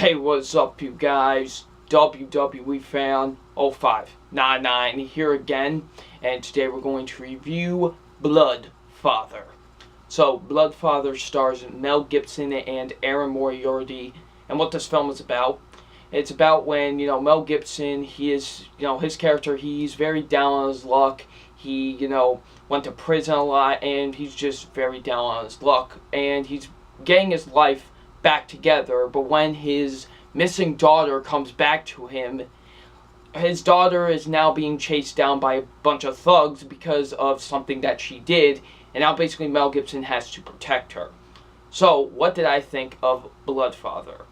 Hey, what's up, you guys? WWE fan 0599 here again, and today we're going to review Bloodfather. So, Bloodfather stars Mel Gibson and Erin Moriarty, and what this film is about. It's about when, Mel Gibson, he is, his character, he's very down on his luck. He, went to prison a lot, and he's just very down on his luck, and he's getting his life back together, but when his missing daughter comes back to him, his daughter is now being chased down by a bunch of thugs because of something that she did, and now basically Mel Gibson has to protect her. So, what did I think of Bloodfather?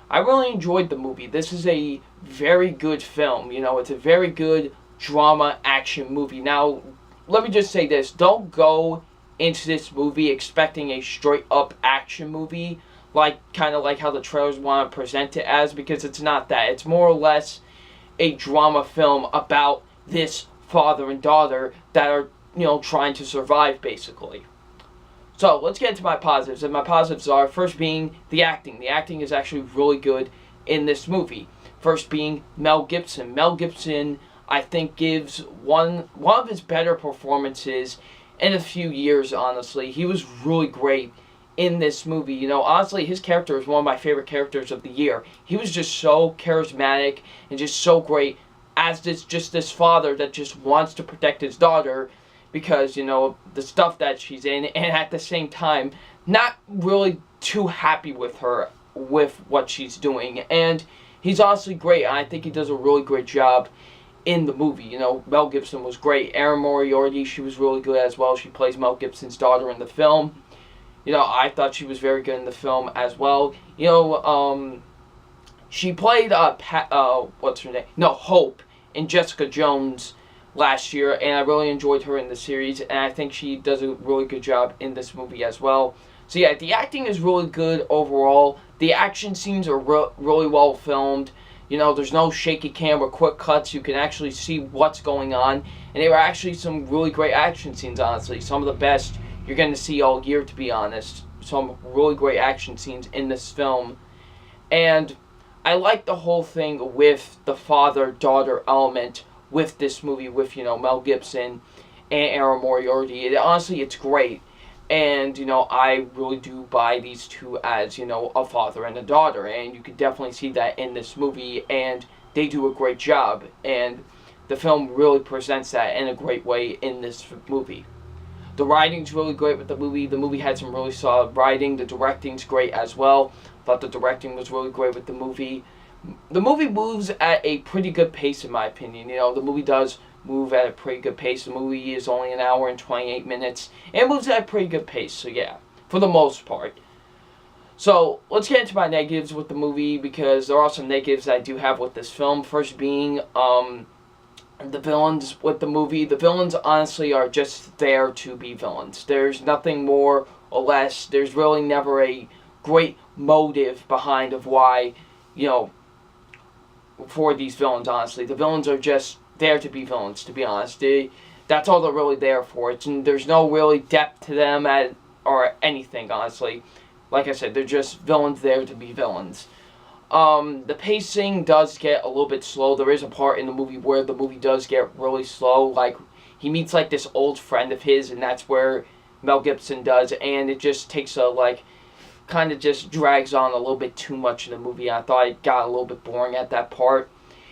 I really enjoyed the movie. This is a very good film. It's a very good drama action movie. Now, let me just say this. Don't go into this movie expecting a straight up action movie, kind of like how the trailers want to present it as, because it's not that. It's more or less a drama film about this father and daughter that are, trying to survive, basically. So, let's get into my positives, and my positives are, first being the acting. The acting is actually really good in this movie. First being Mel Gibson. Mel Gibson, I think, gives one of his better performances in a few years, honestly. He was really great in this movie. Honestly, his character is one of my favorite characters of the year. He was just so charismatic and just so great as this father that just wants to protect his daughter because, the stuff that she's in, and at the same time, not really too happy with her, with what she's doing. And he's honestly great, and I think he does a really great job in the movie. Mel Gibson was great. Erin Moriarty, she was really good as well. She plays Mel Gibson's daughter in the film. I thought she was very good in the film as well. She played what's her name? No, Hope in Jessica Jones last year, and I really enjoyed her in the series, and I think she does a really good job in this movie as well. So yeah, the acting is really good overall. The action scenes are really well filmed. There's no shaky camera, quick cuts. You can actually see what's going on. And they were actually some really great action scenes, honestly. Some of the best you're going to see all year, to be honest. Some really great action scenes in this film. And I like the whole thing with the father-daughter element with this movie, with, Mel Gibson and Erin Moriarty. Honestly, it's great. And, I really do buy these two as, a father and a daughter. And you can definitely see that in this movie. And they do a great job. And the film really presents that in a great way in this movie. The writing's really great with the movie. The movie had some really solid writing. The directing's great as well. Thought the directing was really great with the movie. The movie moves at a pretty good pace, in my opinion. The movie does move at a pretty good pace. The movie is only an hour and 28 minutes, and it moves at a pretty good pace, so yeah, for the most part. So, let's get into my negatives with the movie, because there are some negatives I do have with this film. First being, the villains with the movie. The villains, honestly, are just there to be villains. There's nothing more or less. There's really never a great motive behind of why, for these villains, honestly. The villains are just there to be villains, to be honest. That's all they're really there for. There's no really depth to them or anything, honestly. Like I said, they're just villains there to be villains. The pacing does get a little bit slow. There is a part in the movie where the movie does get really slow. Like, he meets, this old friend of his, and that's where Mel Gibson does, and it just takes kind of just drags on a little bit too much in the movie. I thought it got a little bit boring at that part.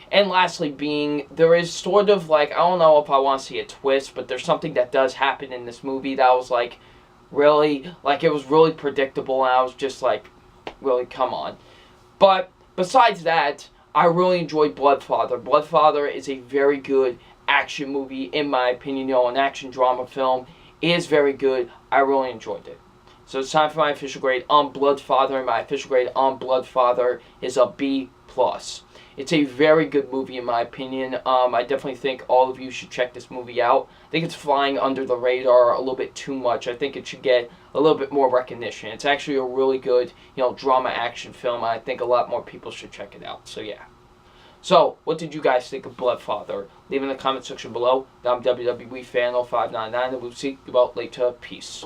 And lastly there is sort of I don't know if I want to see a twist, but there's something that does happen in this movie that was really, it was really predictable, and I was just really, come on. But besides that, I really enjoyed Bloodfather. Bloodfather is a very good action movie, in my opinion. An action drama film. It is very good. I really enjoyed it. So it's time for my official grade on Bloodfather, and my official grade on Bloodfather is a B+. It's a very good movie, in my opinion. I definitely think all of you should check this movie out. I think it's flying under the radar a little bit too much. I think it should get a little bit more recognition. It's actually a really good, drama action film. I think a lot more people should check it out. So, yeah. So, what did you guys think of Bloodfather? Leave in the comment section below. I'm WWE Fan 0599, and we'll see you about later. Peace.